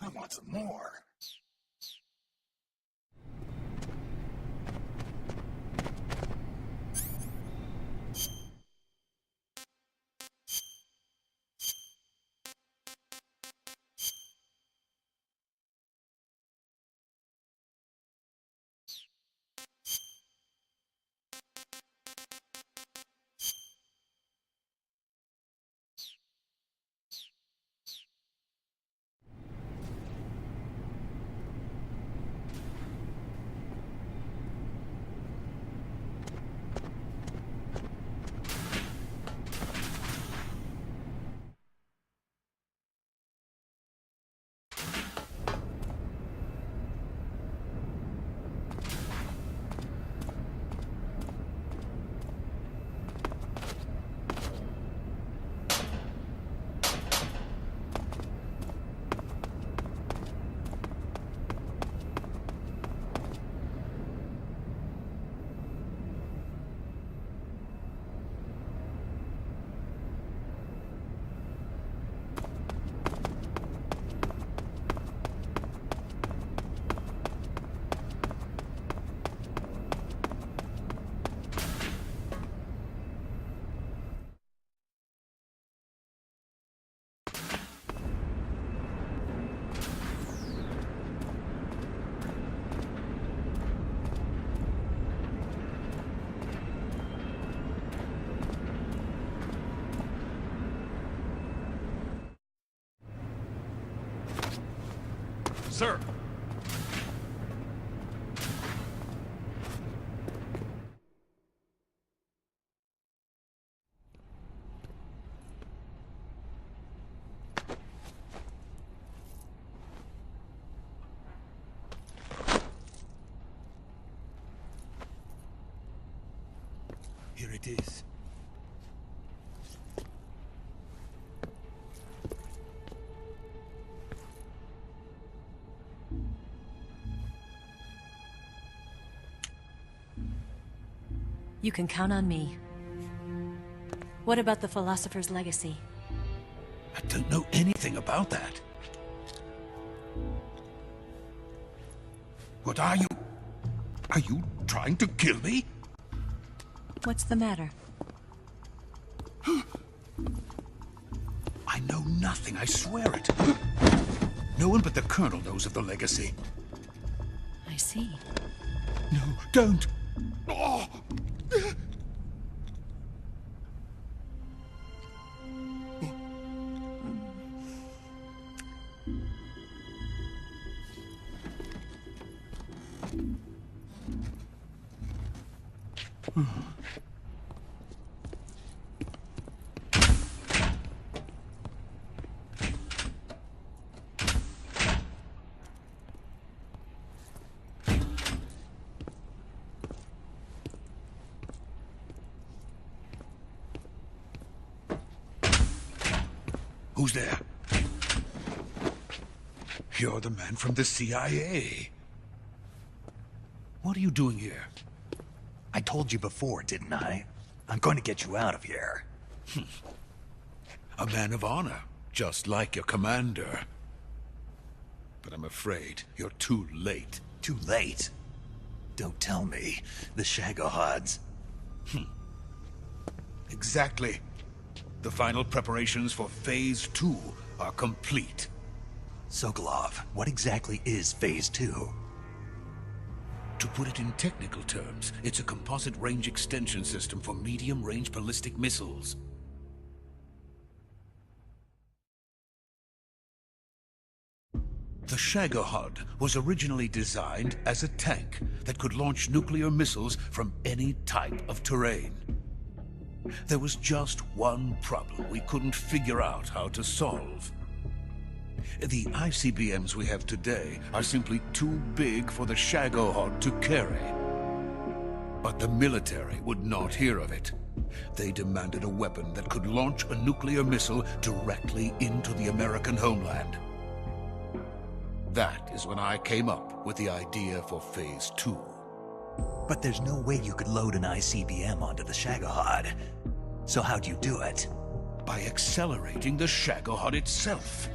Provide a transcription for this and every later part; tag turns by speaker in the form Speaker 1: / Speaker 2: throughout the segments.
Speaker 1: I want some more.
Speaker 2: Sir!
Speaker 1: Here it is.
Speaker 3: You can count on me. What about the philosopher's legacy?
Speaker 1: I don't know anything about that. What are you? Are you trying to kill me?
Speaker 3: What's the matter?
Speaker 1: I know nothing, I swear it. No one but the Colonel knows of the legacy.
Speaker 3: I see.
Speaker 1: No, don't! Oh! Who's there? You're the man from the CIA. What are you doing here?
Speaker 4: I told you before, didn't I? I'm going to get you out of here.
Speaker 1: A man of honor, just like your commander. But I'm afraid you're too late.
Speaker 4: Too late? Don't tell me. The Shagohods.
Speaker 1: Exactly. The final preparations for Phase 2 are complete.
Speaker 4: Sokolov, what exactly is Phase 2?
Speaker 1: To put it in technical terms, it's a composite range extension system for medium-range ballistic missiles. The Shagohod was originally designed as a tank that could launch nuclear missiles from any type of terrain. There was just one problem we couldn't figure out how to solve. The ICBMs we have today are simply too big for the Shagohod to carry. But the military would not hear of it. They demanded a weapon that could launch a nuclear missile directly into the American homeland. That is when I came up with the idea for Phase 2.
Speaker 4: But there's no way you could load an ICBM onto the Shagohod. So how'd you do it?
Speaker 1: By accelerating the Shagohod itself.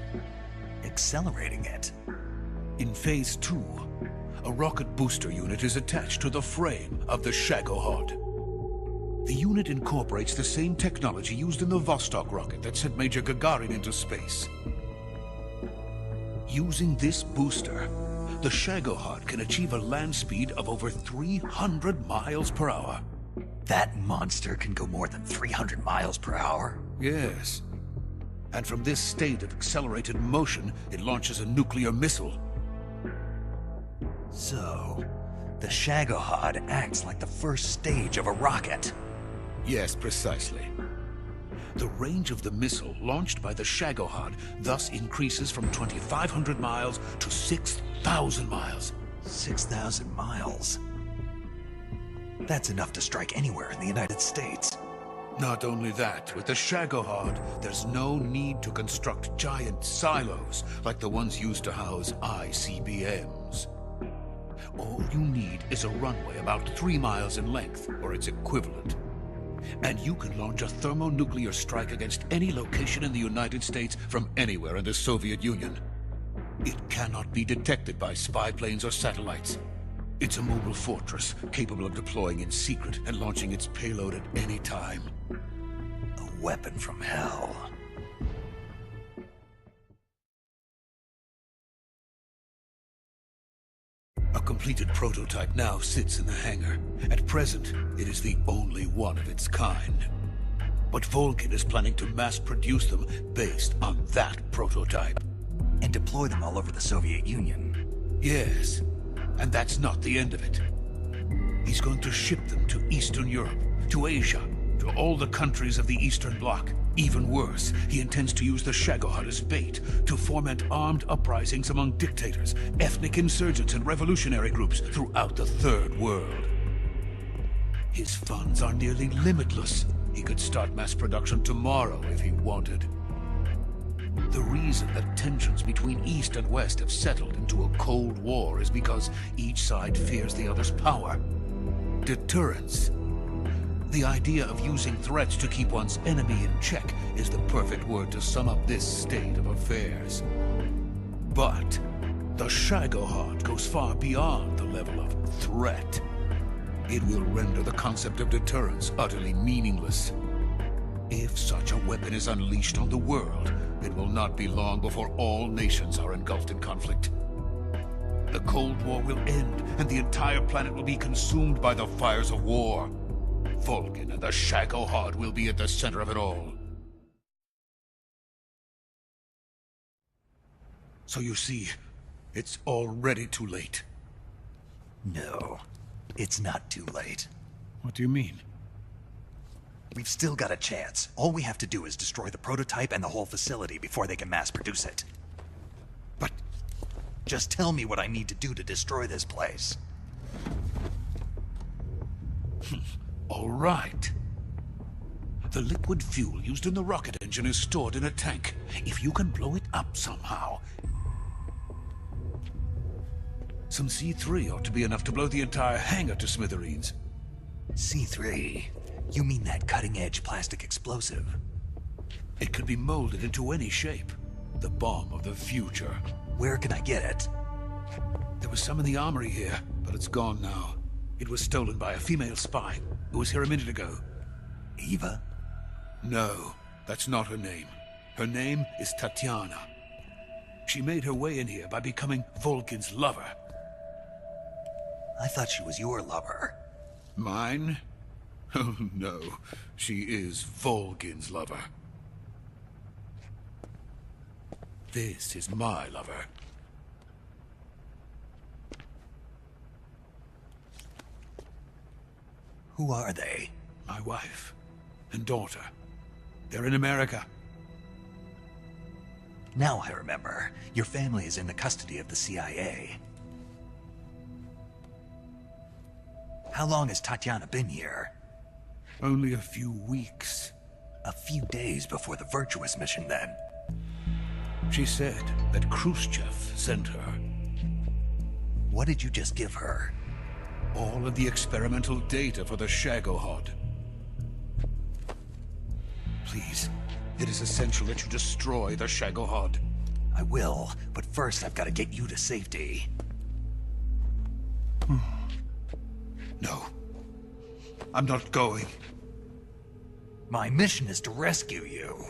Speaker 4: Accelerating it?
Speaker 1: In Phase 2, a rocket booster unit is attached to the frame of the Shagohod. The unit incorporates the same technology used in the Vostok rocket that sent Major Gagarin into space. Using this booster, the Shagohod can achieve a land speed of over 300 miles per hour.
Speaker 4: That monster can go more than 300 miles per hour?
Speaker 1: Yes. And from this state of accelerated motion, it launches a nuclear missile.
Speaker 4: So, the Shagohod acts like the first stage of a rocket.
Speaker 1: Yes, precisely. The range of the missile launched by the Shagohod thus increases from 2,500 miles to 6,000 miles.
Speaker 4: 6,000 miles? That's enough to strike anywhere in the United States.
Speaker 1: Not only that, with the Shagohod, there's no need to construct giant silos like the ones used to house ICBMs. All you need is a runway about 3 miles in length, or its equivalent. And you can launch a thermonuclear strike against any location in the United States from anywhere in the Soviet Union. It cannot be detected by spy planes or satellites. It's a mobile fortress, capable of deploying in secret and launching its payload at any time.
Speaker 4: A weapon from hell.
Speaker 1: A completed prototype now sits in the hangar. At present, it is the only one of its kind. But Volgin is planning to mass-produce them based on that prototype.
Speaker 4: And deploy them all over the Soviet Union.
Speaker 1: Yes, and that's not the end of it. He's going to ship them to Eastern Europe, to Asia, to all the countries of the Eastern Bloc. Even worse, he intends to use the Shagohod as bait to foment armed uprisings among dictators, ethnic insurgents, and revolutionary groups throughout the Third World. His funds are nearly limitless. He could start mass production tomorrow if he wanted. The reason that tensions between East and West have settled into a Cold War is because each side fears the other's power. Deterrence. The idea of using threats to keep one's enemy in check is the perfect word to sum up this state of affairs. But the Shagohod goes far beyond the level of threat. It will render the concept of deterrence utterly meaningless. If such a weapon is unleashed on the world, it will not be long before all nations are engulfed in conflict. The Cold War will end, and the entire planet will be consumed by the fires of war. Volgin and the Shagohod will be at the center of it all. So you see, it's already too late.
Speaker 4: No, it's not too late.
Speaker 1: What do you mean?
Speaker 4: We've still got a chance. All we have to do is destroy the prototype and the whole facility before they can mass produce it.
Speaker 1: But
Speaker 4: just tell me what I need to do to destroy this place.
Speaker 1: all right. The liquid fuel used in the rocket engine is stored in a tank. If you can blow it up somehow, some C3 ought to be enough to blow the entire hangar to smithereens.
Speaker 4: C3? You mean that cutting-edge plastic explosive?
Speaker 1: It could be molded into any shape. The bomb of the future.
Speaker 4: Where can I get it?
Speaker 1: There was some in the armory here, but it's gone now. It was stolen by a female spy who was here a minute ago.
Speaker 4: Eva?
Speaker 1: No, that's not her name. Her name is Tatiana. She made her way in here by becoming Volgin's lover.
Speaker 4: I thought she was your lover.
Speaker 1: Mine? Oh no, she is Volgin's lover. This is my lover.
Speaker 4: Who are they?
Speaker 1: My wife and daughter. They're in America.
Speaker 4: Now I remember. Your family is in the custody of the CIA. How long has Tatiana been here?
Speaker 1: Only a few weeks.
Speaker 4: A few days before the Virtuous mission, then.
Speaker 1: She said that Khrushchev sent her.
Speaker 4: What did you just give her?
Speaker 1: All of the experimental data for the Shagohod. Please, it is essential that you destroy the Shagohod.
Speaker 4: I will, but first I've got to get you to safety.
Speaker 1: No. I'm not going.
Speaker 4: My mission is to rescue you.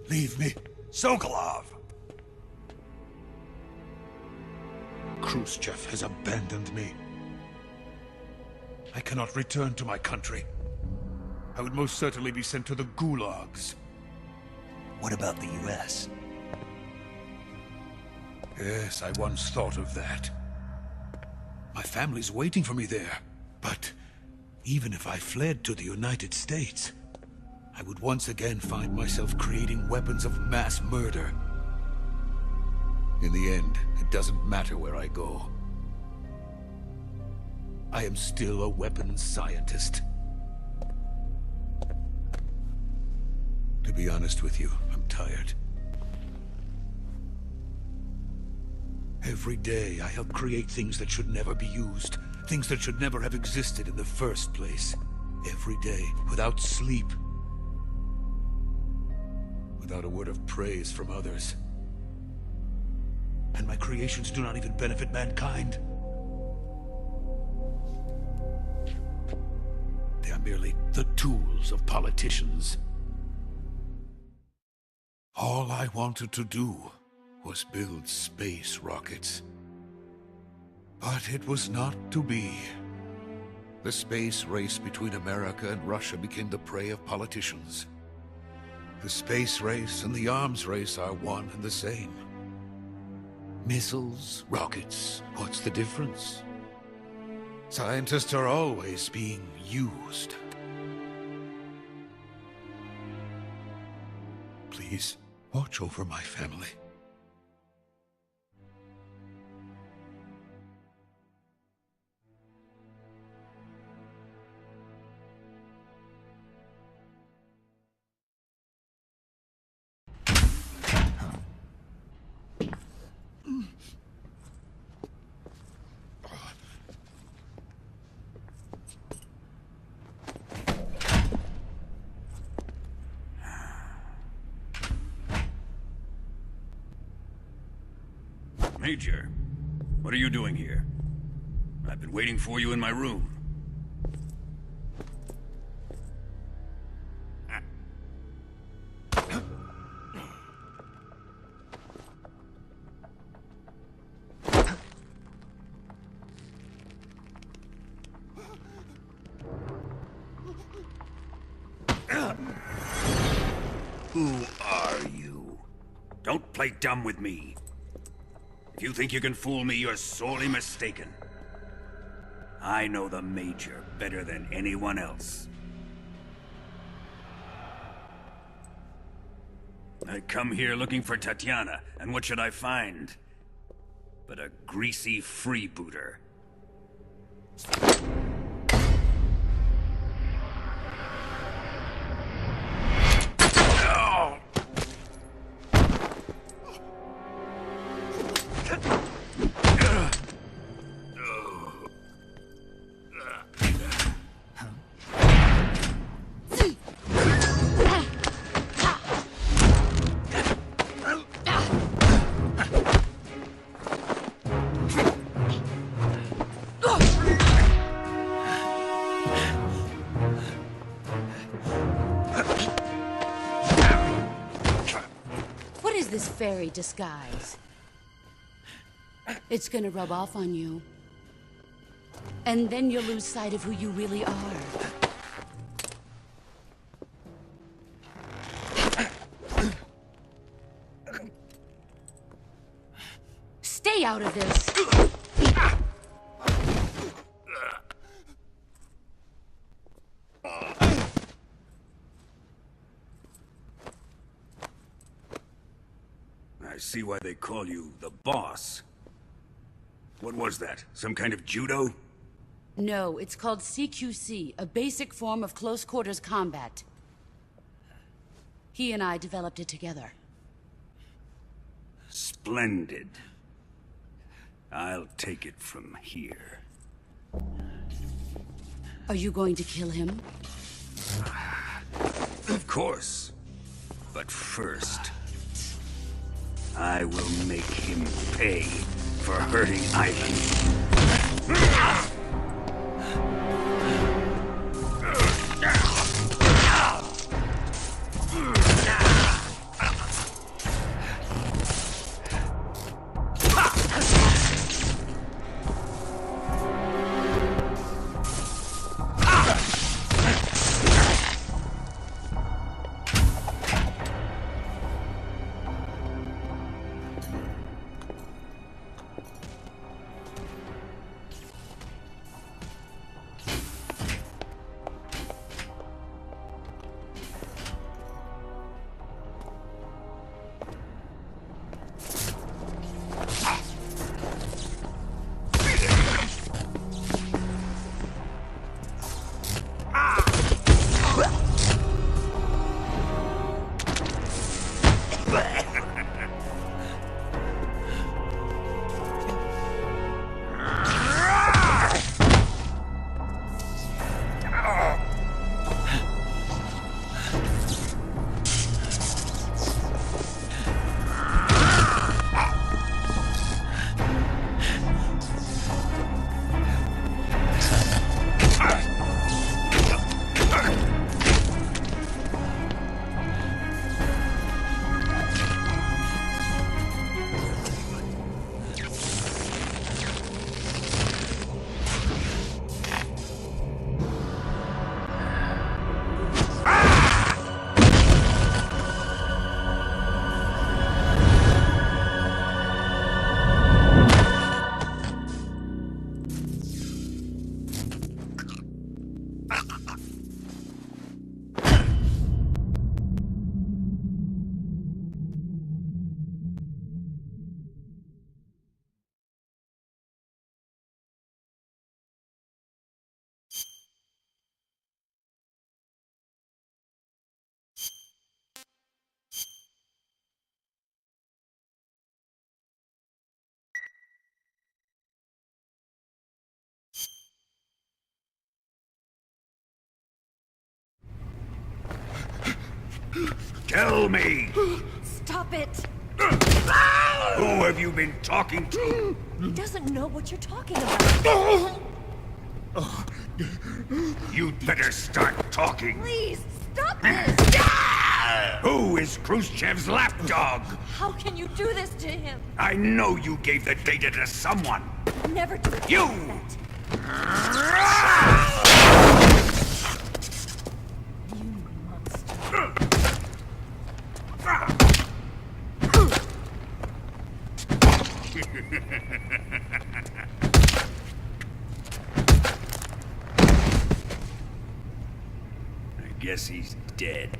Speaker 1: Leave me.
Speaker 4: Sokolov!
Speaker 1: Khrushchev has abandoned me. I cannot return to my country. I would most certainly be sent to the gulags.
Speaker 4: What about the US?
Speaker 1: Yes, I once thought of that. My family's waiting for me there. But even if I fled to the United States, I would once again find myself creating weapons of mass murder. In the end, it doesn't matter where I go. I am still a weapons scientist. To be honest with you, I'm tired. Every day, I help create things that should never be used. Things that should never have existed in the first place. Every day, without sleep. Without a word of praise from others. And my creations do not even benefit mankind. They are merely the tools of politicians. All I wanted to do was build space rockets. But it was not to be. The space race between America and Russia became the prey of politicians. The space race and the arms race are one and the same. Missiles, rockets, what's the difference? Scientists are always being used. Please, watch over my family.
Speaker 2: Major, what are you doing here? I've been waiting for you in my room. Who are you? Don't play dumb with me. If you think you can fool me, you're sorely mistaken. I know the Major better than anyone else. I come here looking for Tatiana, and what should I find? But a greasy freebooter.
Speaker 5: This fairy disguise. It's gonna rub off on you. And then you'll lose sight of who you really are. Stay out of this!
Speaker 2: I see why they call you the boss. What was that? Some kind of judo?
Speaker 5: No, it's called CQC, a basic form of close quarters combat. He and I developed it together.
Speaker 2: Splendid. I'll take it from here.
Speaker 5: Are you going to kill him?
Speaker 2: Of course. But first... I will make him pay for hurting Ivan. Tell me!
Speaker 3: Stop it!
Speaker 2: Who have you been talking to?
Speaker 3: He doesn't know what you're talking about.
Speaker 2: You'd better start talking.
Speaker 3: Please, stop this!
Speaker 2: Who is Khrushchev's lapdog?
Speaker 3: How can you do this to him?
Speaker 2: I know you gave the data to someone.
Speaker 3: Never do
Speaker 2: You!
Speaker 3: You monster.
Speaker 2: I guess he's dead.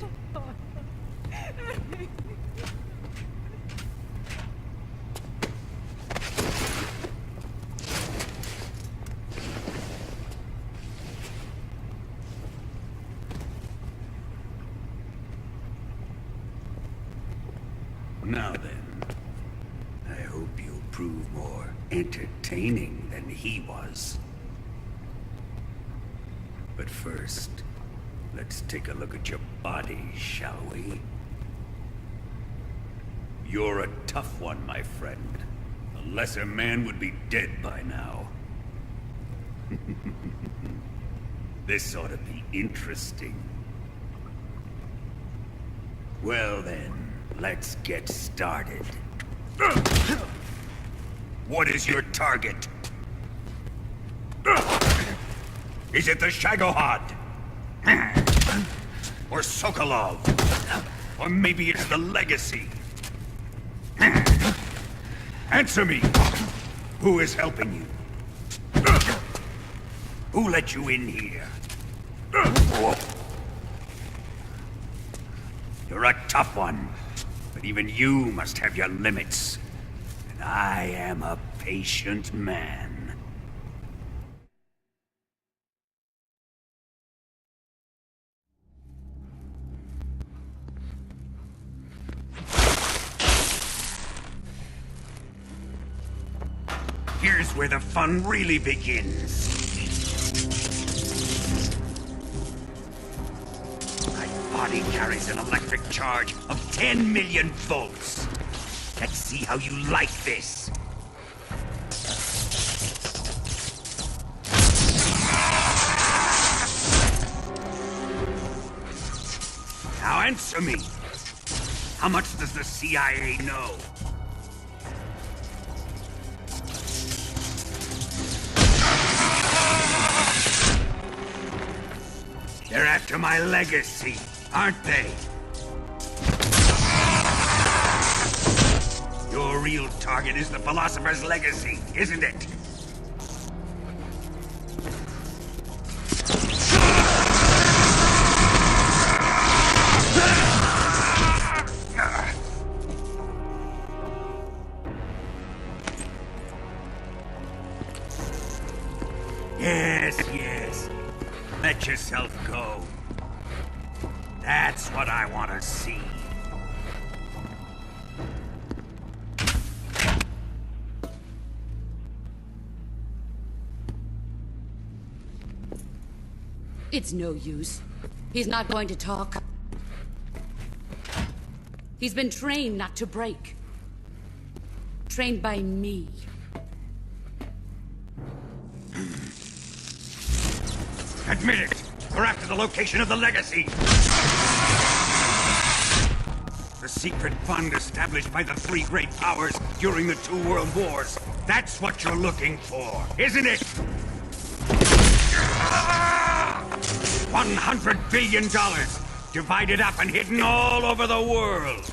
Speaker 2: Now then, I hope you'll prove more entertaining than he was. But first, let's take a look at your body, shall we? You're a tough one, my friend. A lesser man would be dead by now. This ought to be interesting. Well then, let's get started. What is your target? Is it the Shagohod? Or Sokolov? Or maybe it's the Legacy? Answer me! Who is helping you? Who let you in here? You're a tough one, but even you must have your limits. And I am a patient man. Here's where the fun really begins. My body carries an electric charge of 10 million volts. Let's see how you like this. Now answer me. How much does the CIA know? They're after my legacy, aren't they? Your real target is the Philosopher's legacy, isn't it? Yes. Let yourself go. That's what I want to see.
Speaker 5: It's no use. He's not going to talk. He's been trained not to break. Trained by me.
Speaker 2: Admit it! We're after the location of the legacy! The secret fund established by the three great powers during the 2 world wars. That's what you're looking for, isn't it? $100 billion, divided up and hidden all over the world.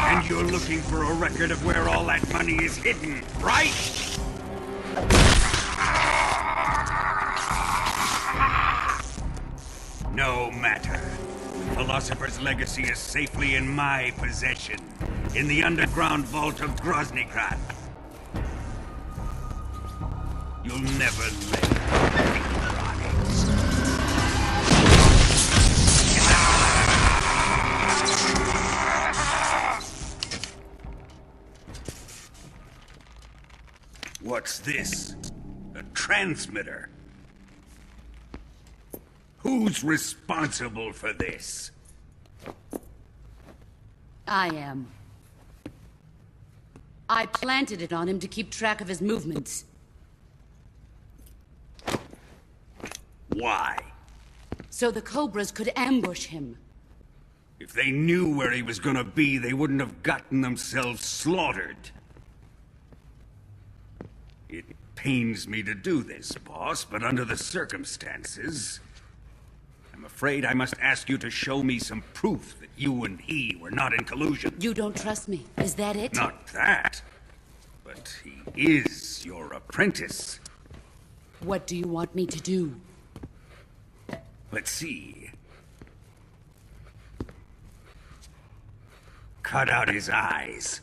Speaker 2: And you're looking for a record of where all that money is hidden, right? No matter. Philosopher's legacy is safely in my possession, in the underground vault of Groznygrad. You'll never lay a finger on it. What's this? A transmitter? Who's responsible for this?
Speaker 5: I am. I planted it on him to keep track of his movements.
Speaker 2: Why?
Speaker 5: So the Cobras could ambush him.
Speaker 2: If they knew where he was gonna be, they wouldn't have gotten themselves slaughtered. It pains me to do this, boss, but under the circumstances, I'm afraid I must ask you to show me some proof that you and he were not in collusion.
Speaker 5: You don't trust me, is that it?
Speaker 2: Not that, but he is your apprentice.
Speaker 5: What do you want me to do?
Speaker 2: Let's see. Cut out his eyes.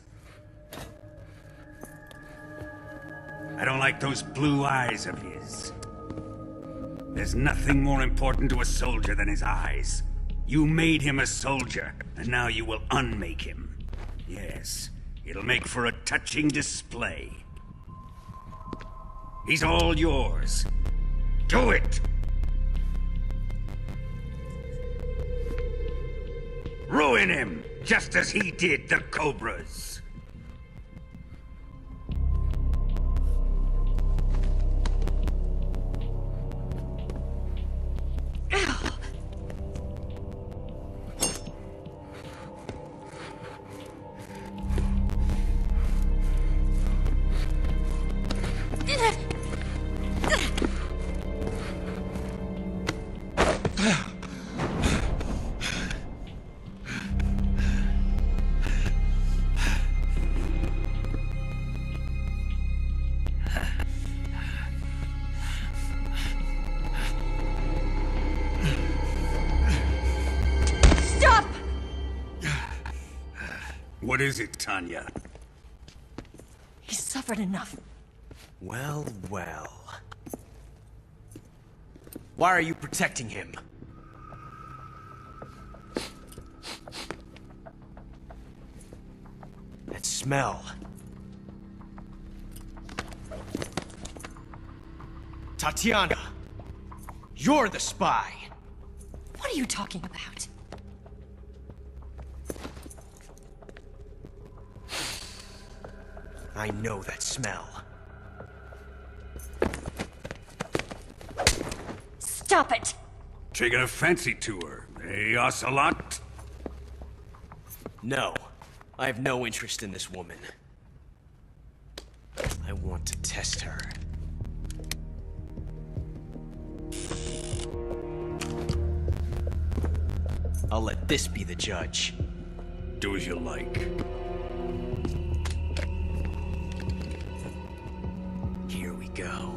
Speaker 2: I don't like those blue eyes of his. There's nothing more important to a soldier than his eyes. You made him a soldier, and now you will unmake him. Yes, it'll make for a touching display. He's all yours. Do it! Ruin him, just as he did the Cobras. What is it, Tanya?
Speaker 3: He's suffered enough.
Speaker 6: Well. Why are you protecting him? That smell. Tatiana! You're the spy!
Speaker 3: What are you talking about?
Speaker 6: I know that smell.
Speaker 3: Stop it!
Speaker 2: Taking a fancy to her, eh, Ocelot?
Speaker 6: No. I have no interest in this woman. I want to test her. I'll let this be the judge.
Speaker 2: Do as you like.
Speaker 6: Here we go.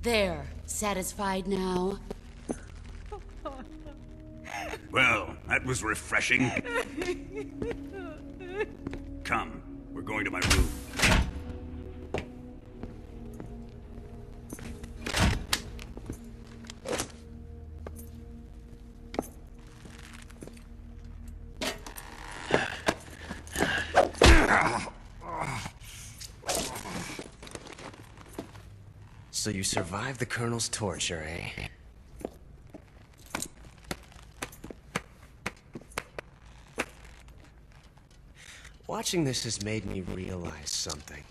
Speaker 5: There. Satisfied now?
Speaker 2: Well, that was refreshing. Come, we're going to my room.
Speaker 6: So you survived the Colonel's torture, eh? Watching this has made me realize something.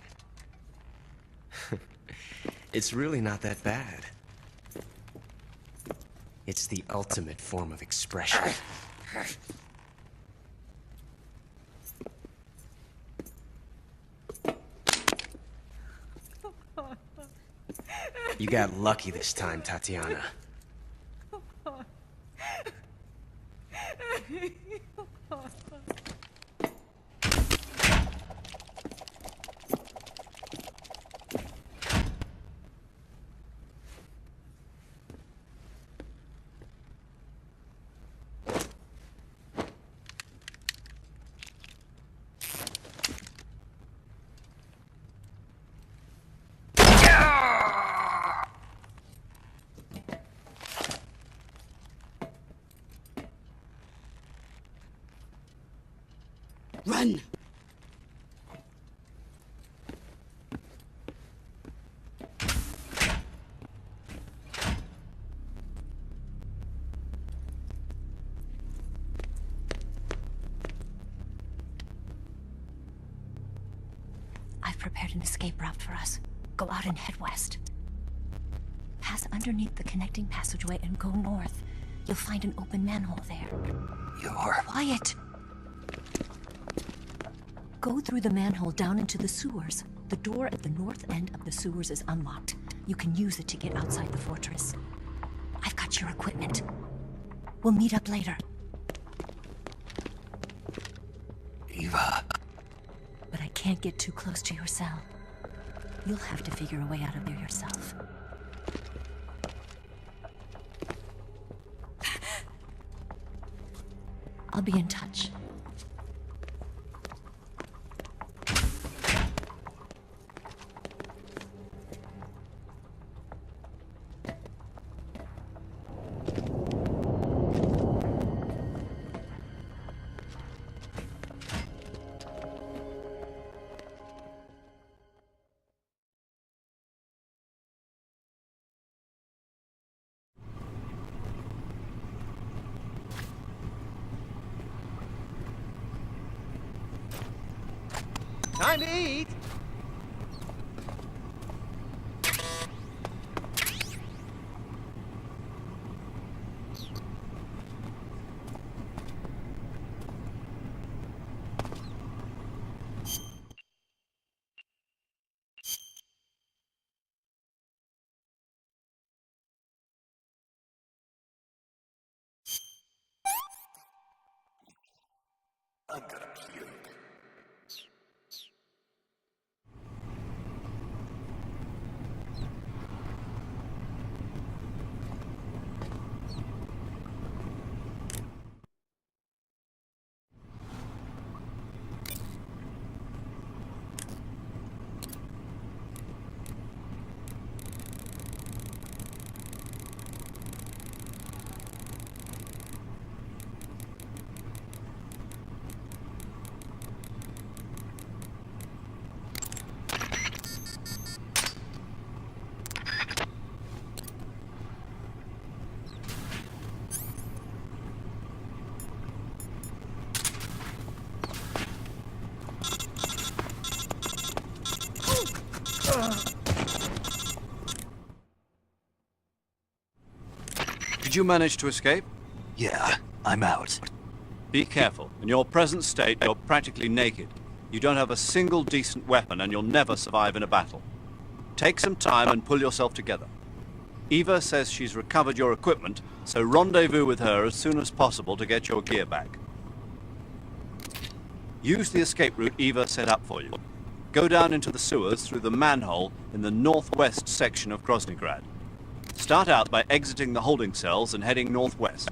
Speaker 6: It's really not that bad. It's the ultimate form of expression. You got lucky this time, Tatiana.
Speaker 5: Run!
Speaker 3: I've prepared an escape route for us. Go out and head west. Pass underneath the connecting passageway and go north. You'll find an open manhole there.
Speaker 4: You're...
Speaker 3: Quiet! Go through the manhole down into the sewers. The door at the north end of the sewers is unlocked. You can use it to get outside the fortress. I've got your equipment. We'll meet up later.
Speaker 4: Eva...
Speaker 3: But I can't get too close to your cell. You'll have to figure a way out of there yourself. I'll be in touch.
Speaker 6: Time to eat!
Speaker 4: I'm gonna puke.
Speaker 7: Did you manage to escape?
Speaker 4: Yeah, I'm out.
Speaker 7: Be careful. In your present state, you're practically naked. You don't have a single decent weapon, and you'll never survive in a battle. Take some time and pull yourself together. Eva says she's recovered your equipment, so rendezvous with her as soon as possible to get your gear back. Use the escape route Eva set up for you. Go down into the sewers through the manhole in the northwest section of Groznygrad. Start out by exiting the holding cells and heading northwest.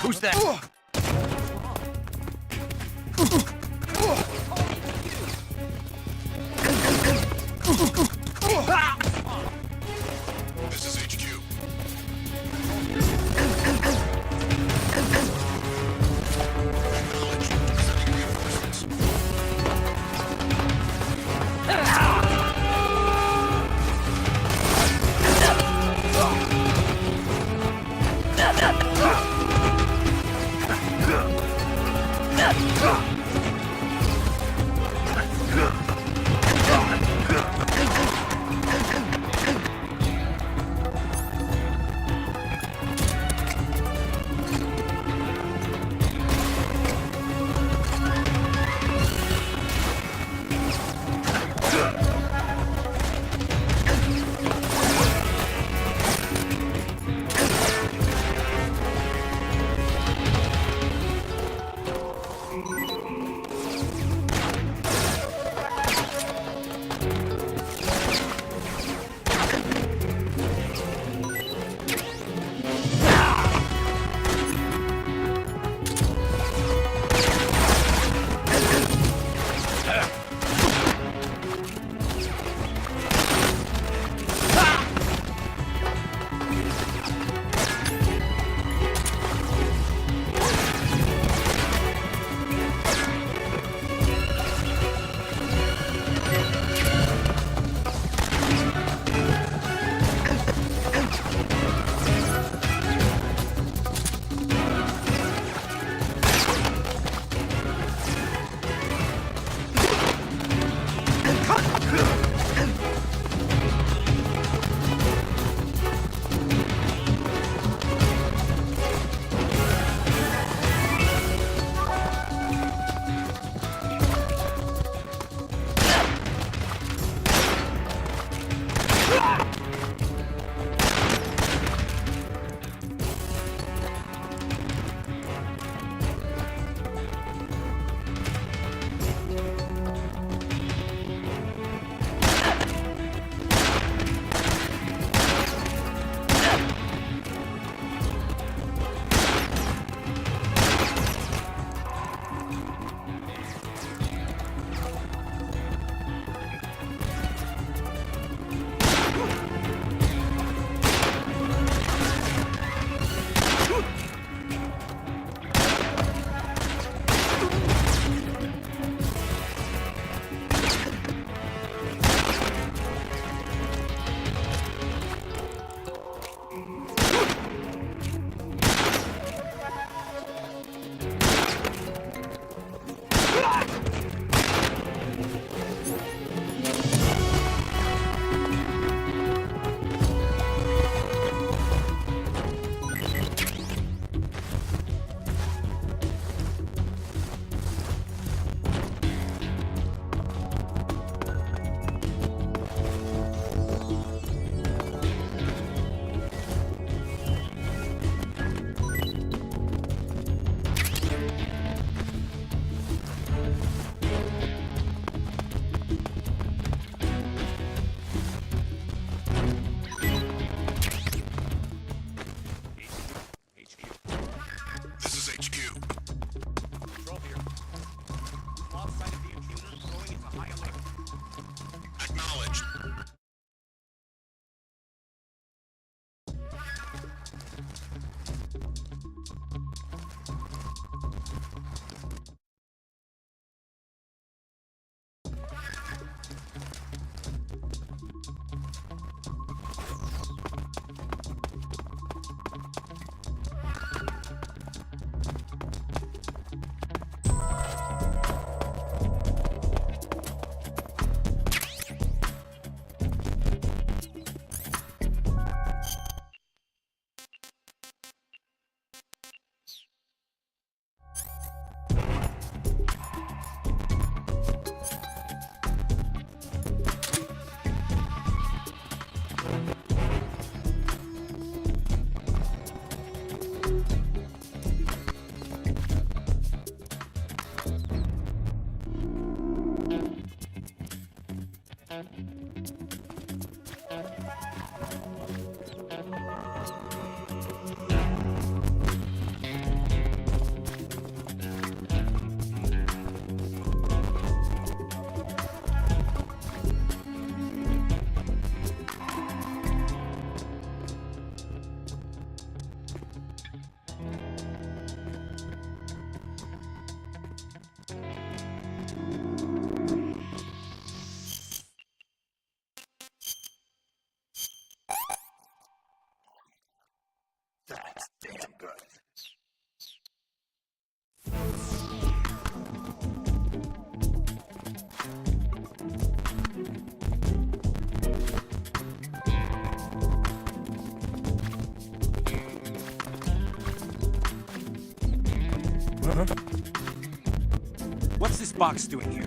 Speaker 6: Who's that?
Speaker 8: This is HQ. Acknowledge. Sending reinforcements. That's damn good.
Speaker 6: What's this box doing here?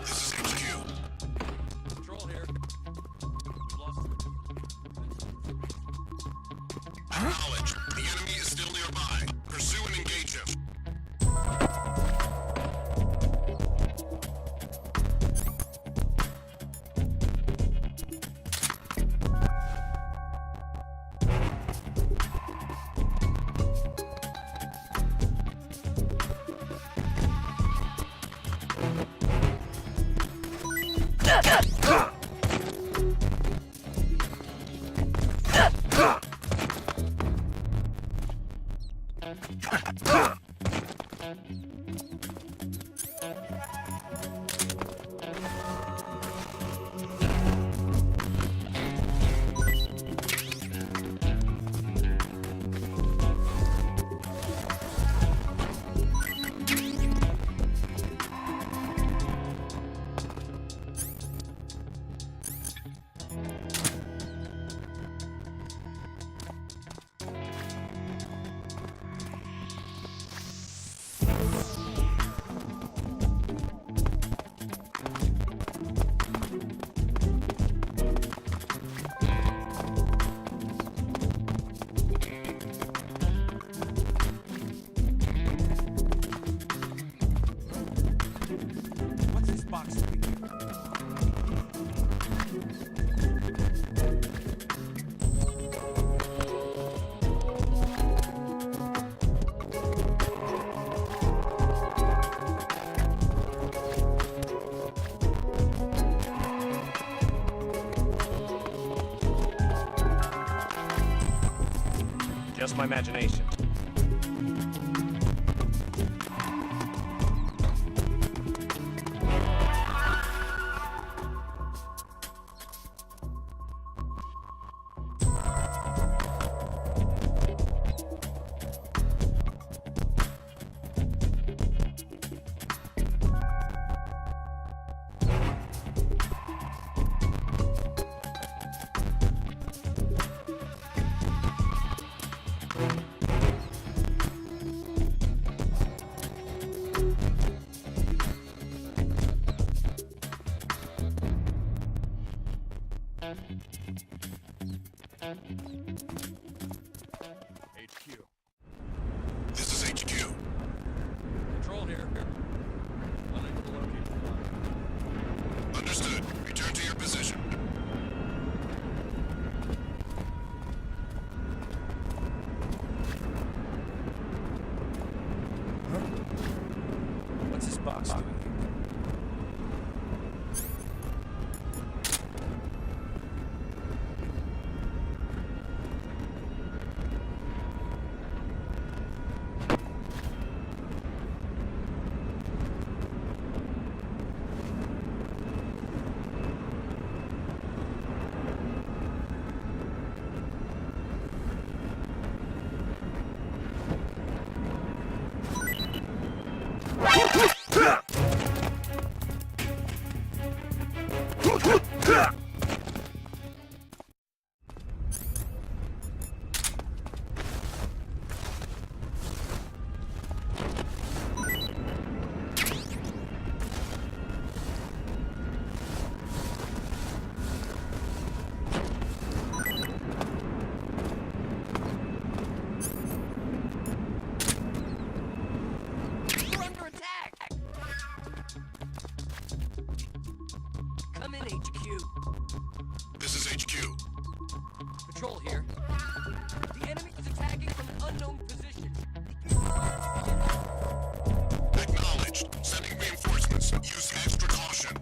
Speaker 8: This is HQ.
Speaker 7: Control here. We've lost him.
Speaker 8: Acknowledge. The enemy is still nearby. Pursue and engage him.
Speaker 6: What's this box doing here?
Speaker 9: my imagination.
Speaker 7: HQ.
Speaker 8: This is HQ.
Speaker 7: Control here. Unable to locate the line.
Speaker 8: Understood. Return to your position.
Speaker 9: What's this box doing?
Speaker 10: We're under attack! Come in, HQ.
Speaker 8: This is HQ.
Speaker 10: Patrol here. The enemy is attacking from an unknown position.
Speaker 8: Acknowledged. Sending reinforcements. Use extra caution.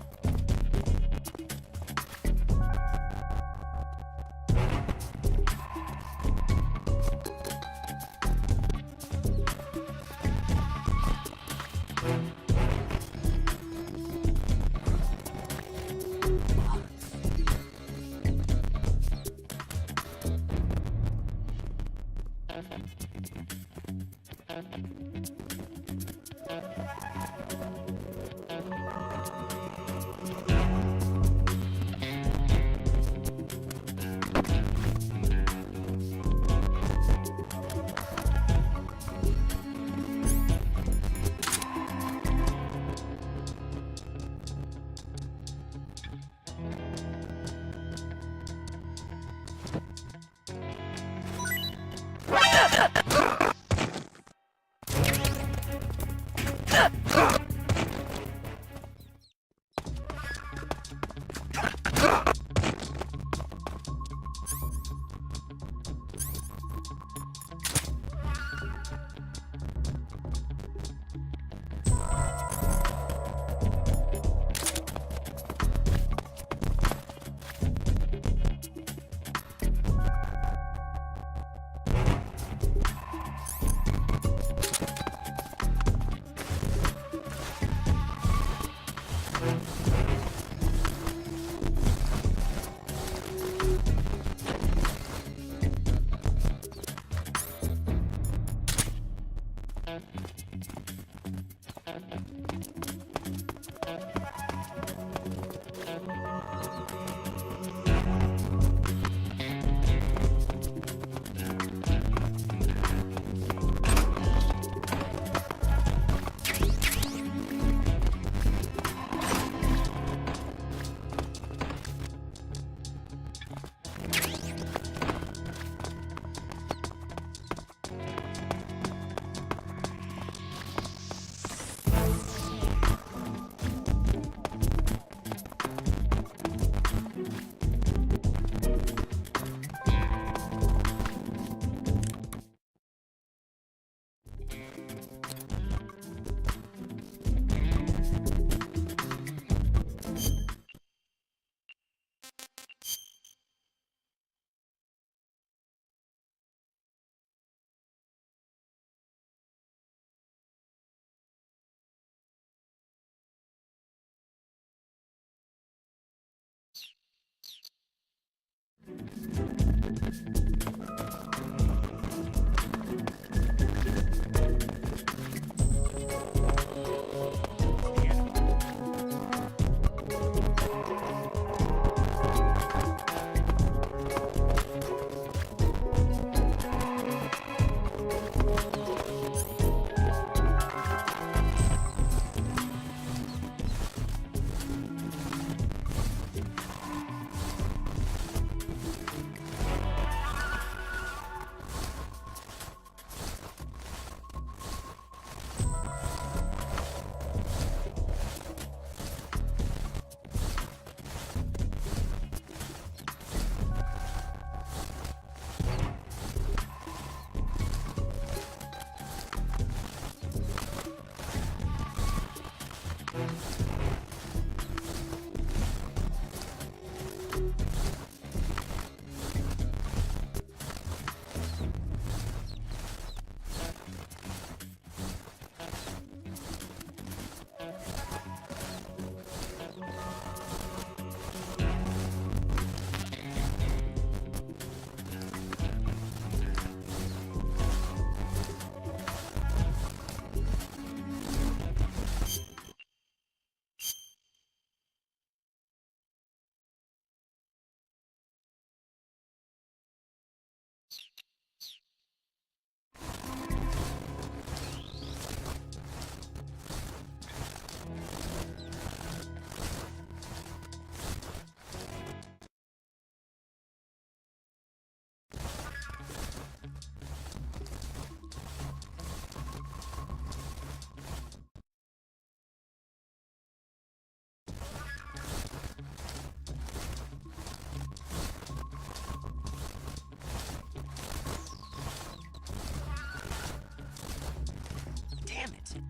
Speaker 6: Damn it.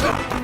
Speaker 9: Ah!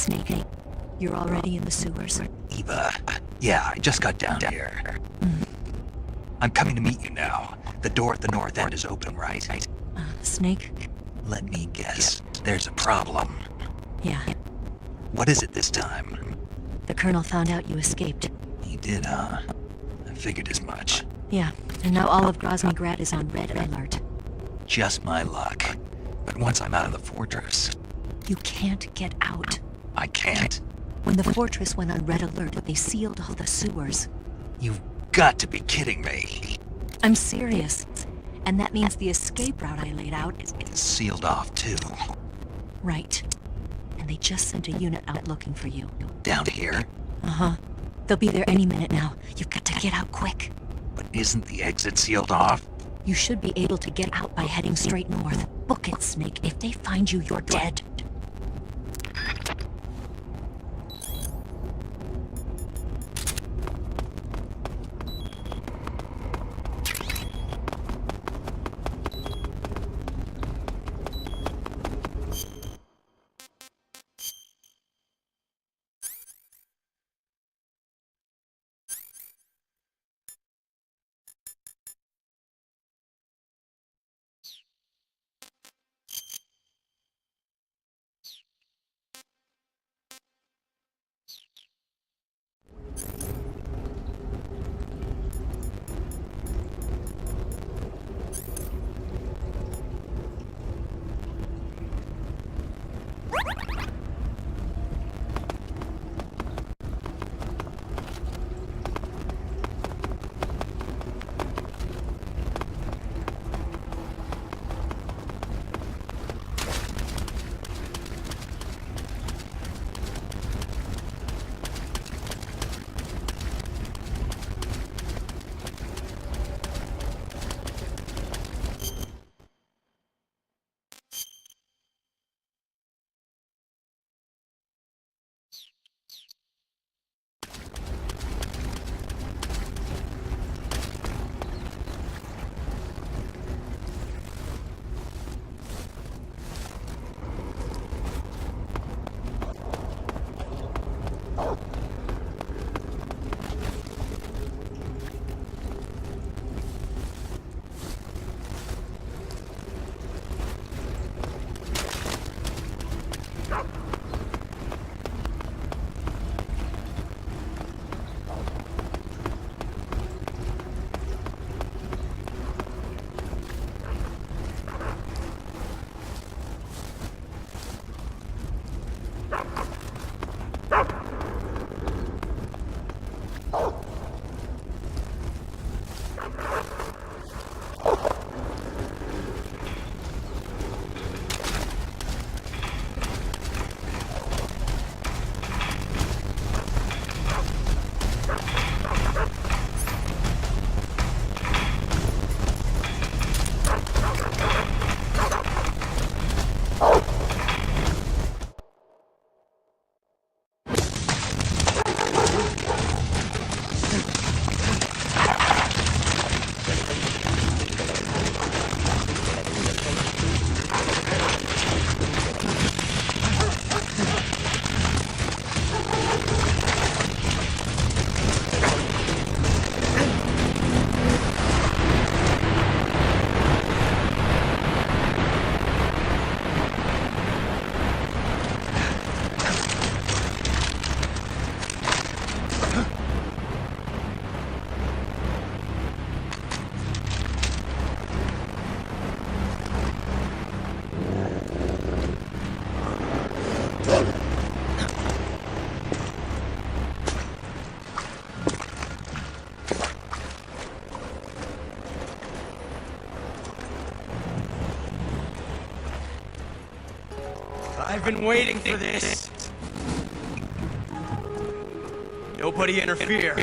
Speaker 3: Snake, you're already in the sewers.
Speaker 4: Eva, yeah, I just got down here. I'm coming to meet you now. The door at the north end is open, right?
Speaker 3: Snake?
Speaker 4: Let me guess. There's a problem.
Speaker 3: Yeah.
Speaker 4: What is it this time?
Speaker 3: The Colonel found out you escaped.
Speaker 4: He did, huh? I figured as much.
Speaker 3: Yeah, and now all of Grozny Grad is on red alert.
Speaker 4: Just my luck. But once I'm out of the fortress...
Speaker 3: You can't get out.
Speaker 4: I can't?
Speaker 3: When the fortress went on red alert, they sealed all the sewers.
Speaker 4: You've got to be kidding me.
Speaker 3: I'm serious. And that means the escape route I laid out is...
Speaker 4: Sealed off, too.
Speaker 3: Right. And they just sent a unit out looking for you.
Speaker 4: Down here?
Speaker 3: Uh-huh. They'll be there any minute now. You've got to get out quick.
Speaker 4: But isn't the exit sealed off?
Speaker 3: You should be able to get out by heading straight north. Book it, Snake. If they find you, you're dead.
Speaker 6: I've been waiting for this. Nobody interfere.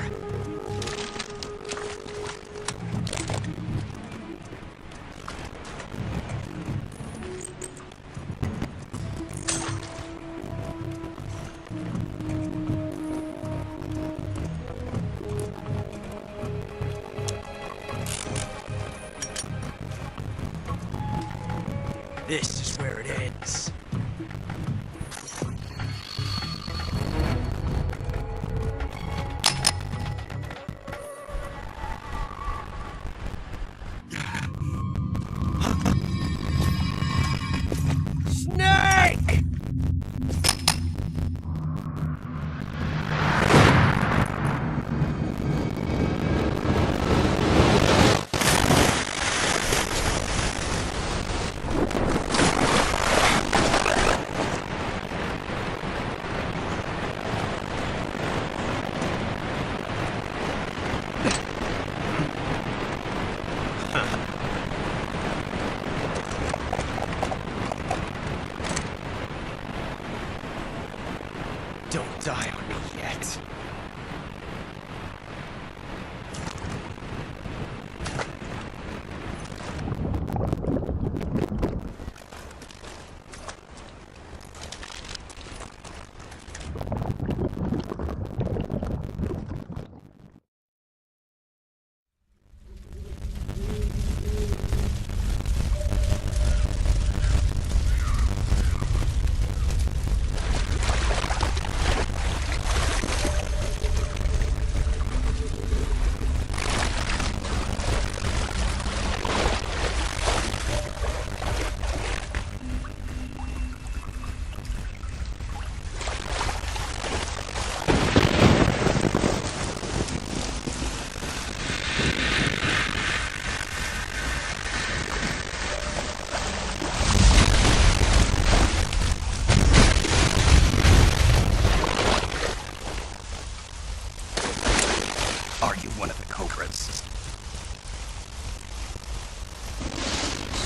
Speaker 6: This is where it ends. Don't die on me yet.
Speaker 4: Are you one of the Cobras?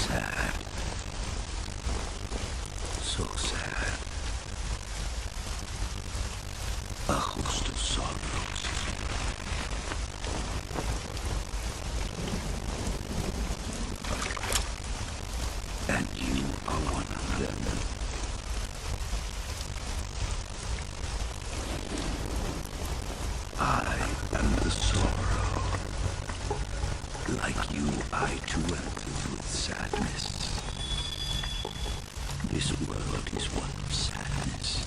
Speaker 4: Sad. So sad. A host of sorrows. And you are one of them. I am the sorrow. Like you, I too am filled with sadness. This world is one of sadness.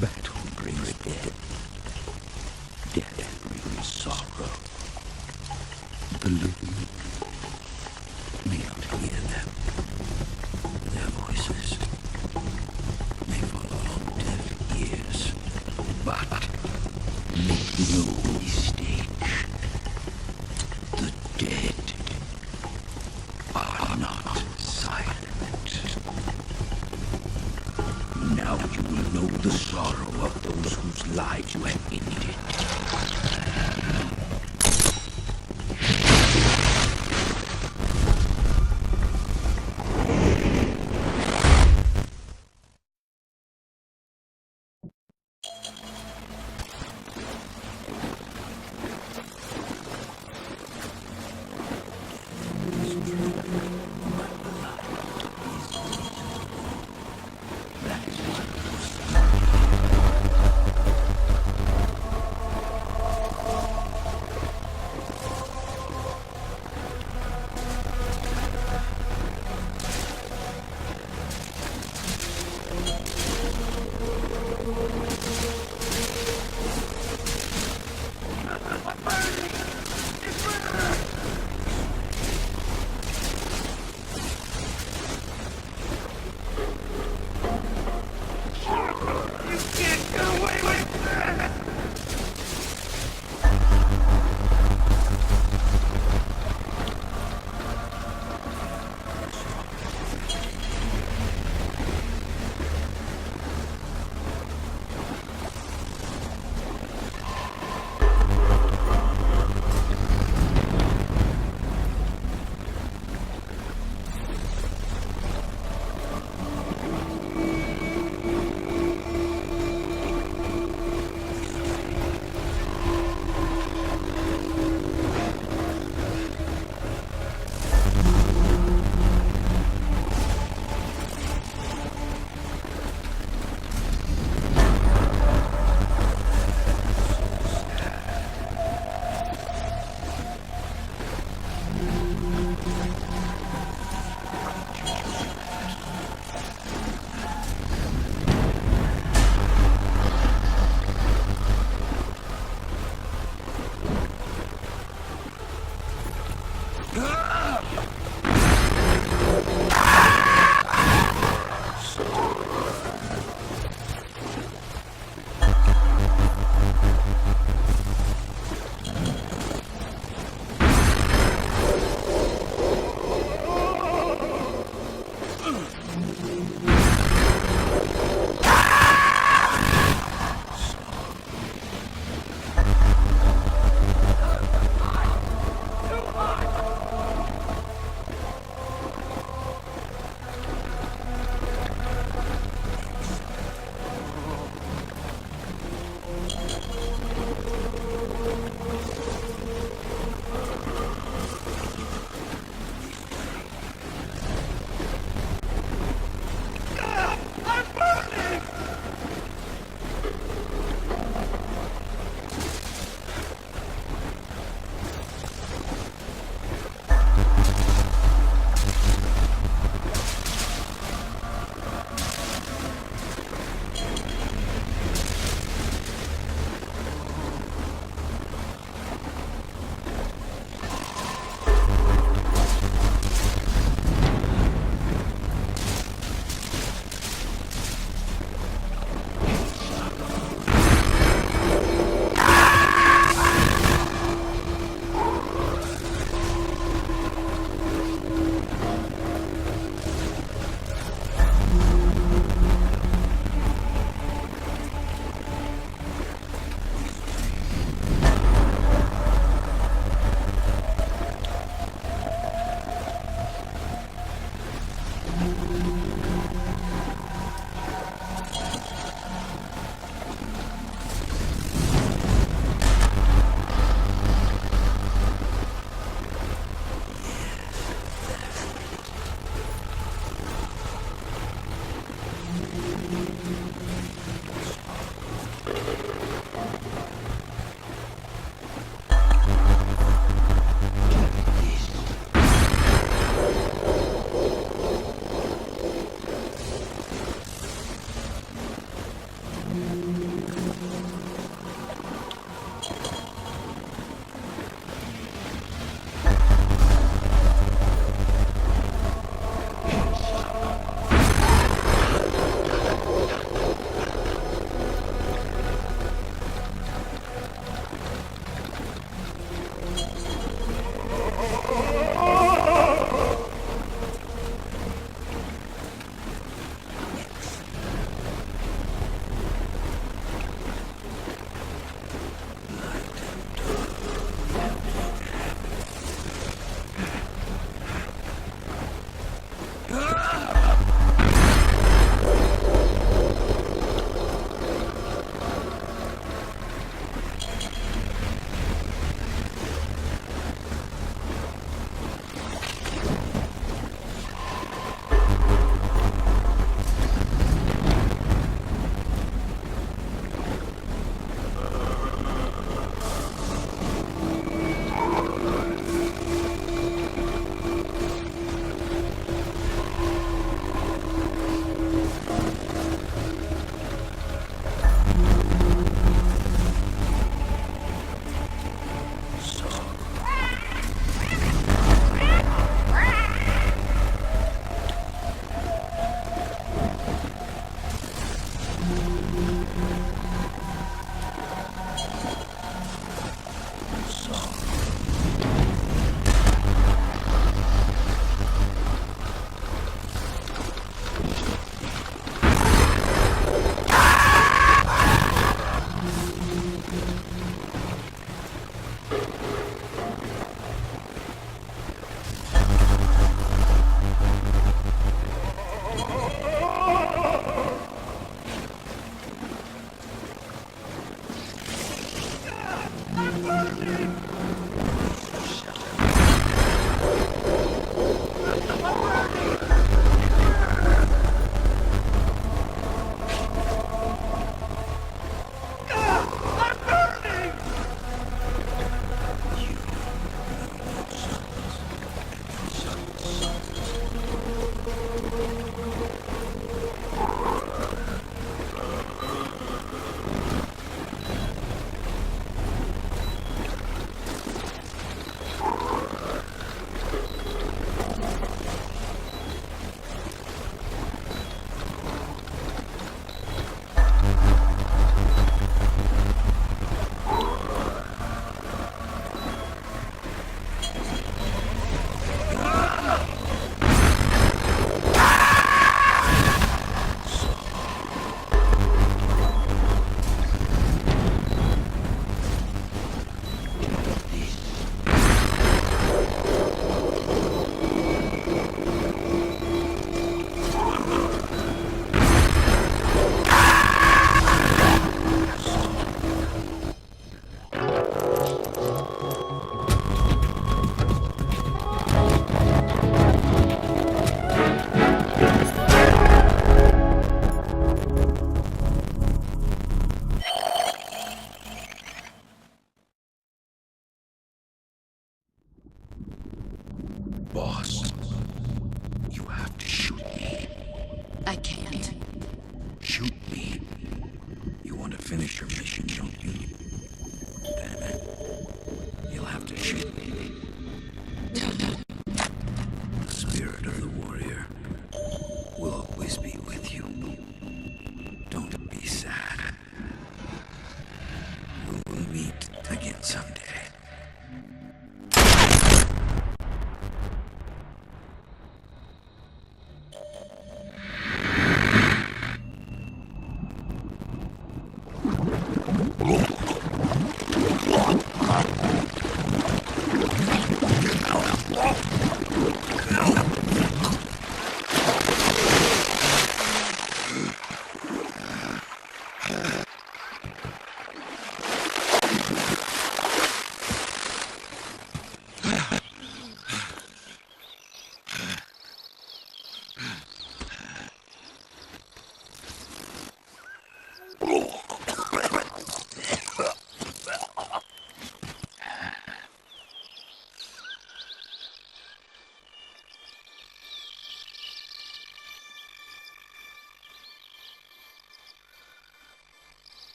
Speaker 4: Battle brings death. Death brings sorrow. The living may not hear them. Their voices may fall on deaf ears. But make no mistake. The dead are not silent. Now you will know the sorrow of those whose lives you have ended.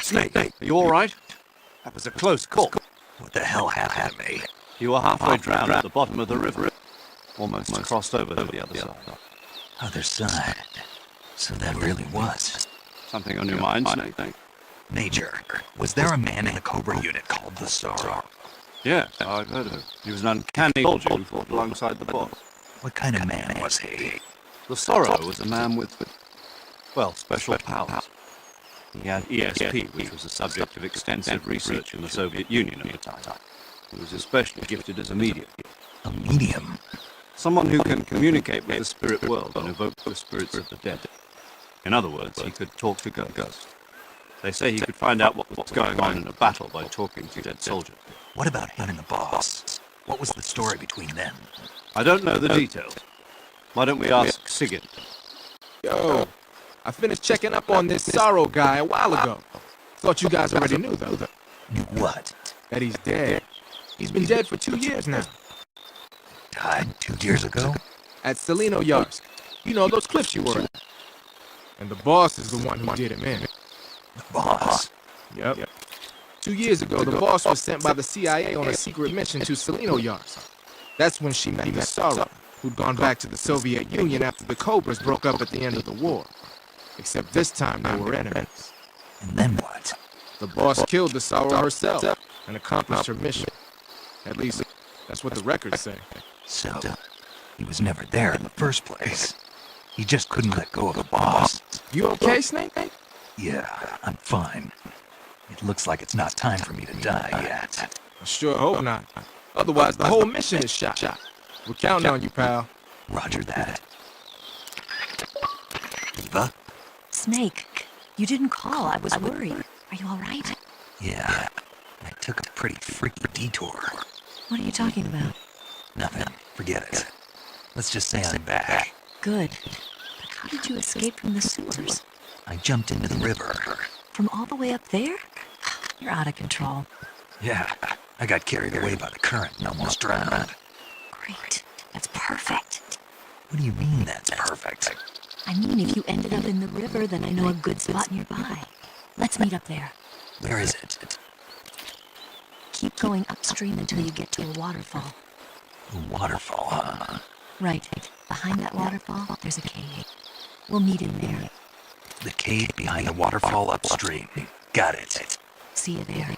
Speaker 7: Snake, are you all right? That was a close call.
Speaker 4: What the hell happened to me?
Speaker 7: You were halfway drowned at the bottom of the river. Almost crossed over to the other side.
Speaker 4: Other side. So that really was.
Speaker 7: Something on your mind, Snake?
Speaker 4: Major, was there a man in the Cobra unit called the Sorrow?
Speaker 7: Yeah, I've heard of him. He was an uncanny soldier who fought alongside the boss.
Speaker 4: What kind of man was he?
Speaker 7: The Sorrow was a man with, well, special powers. He had ESP, which was the subject of extensive research in the Soviet Union at the time. He was especially gifted as a medium.
Speaker 4: A medium?
Speaker 7: Someone who can communicate with the spirit world and evoke the spirits of the dead. In other words, he could talk to ghosts. They say he could find out what was going on in a battle by talking to dead soldiers.
Speaker 4: What about him and the boss? What was the story between them?
Speaker 7: I don't know the details. Why don't we ask Sigurd?
Speaker 9: Yo, I finished checking up on this Sorrow guy a while ago. Thought you guys already knew, though.
Speaker 4: Knew what?
Speaker 9: That he's dead. He's been dead for 2 years now.
Speaker 4: Died 2 years ago?
Speaker 9: At Selino Yarsk. You know, those cliffs you were at. And the boss is the one who did him in.
Speaker 4: The boss?
Speaker 9: Yep. 2 years ago, the boss was sent by the CIA on a secret mission to Selino Yarsk. That's when she met the Sorrow, who'd gone back to the Soviet Union after the Cobras broke up at the end of the war. Except this time they were enemies.
Speaker 4: And then what?
Speaker 9: The boss killed the Sorrow herself and accomplished her mission. At least, that's what the records say.
Speaker 4: So, he was never there in the first place. He just couldn't let go of the boss.
Speaker 9: You okay, Snake?
Speaker 4: Yeah, I'm fine. It looks like it's not time for me to die yet.
Speaker 9: I sure hope not. Otherwise, the whole mission is shot. We're counting on you, pal.
Speaker 4: Roger that. Eva?
Speaker 3: Snake, you didn't call. I was worried. Are you all right?
Speaker 4: Yeah, I took a pretty freaky detour.
Speaker 3: What are you talking about?
Speaker 4: Nothing. Forget it. Let's just say I'm back.
Speaker 3: Good. But how did you escape from the sewers?
Speaker 4: I jumped into the river.
Speaker 3: From all the way up there? You're out of control.
Speaker 4: Yeah, I got carried away by the current and almost drowned.
Speaker 3: Great. That's perfect.
Speaker 4: What do you mean that's perfect?
Speaker 3: I mean, if you ended up in the river, then I know a good spot nearby. Let's meet up there.
Speaker 4: Where is it?
Speaker 3: Keep going upstream until you get to a waterfall.
Speaker 4: A waterfall, huh?
Speaker 3: Right. Behind that waterfall, there's a cave. We'll meet in there.
Speaker 4: The cave behind the waterfall upstream. Got it.
Speaker 3: See you there.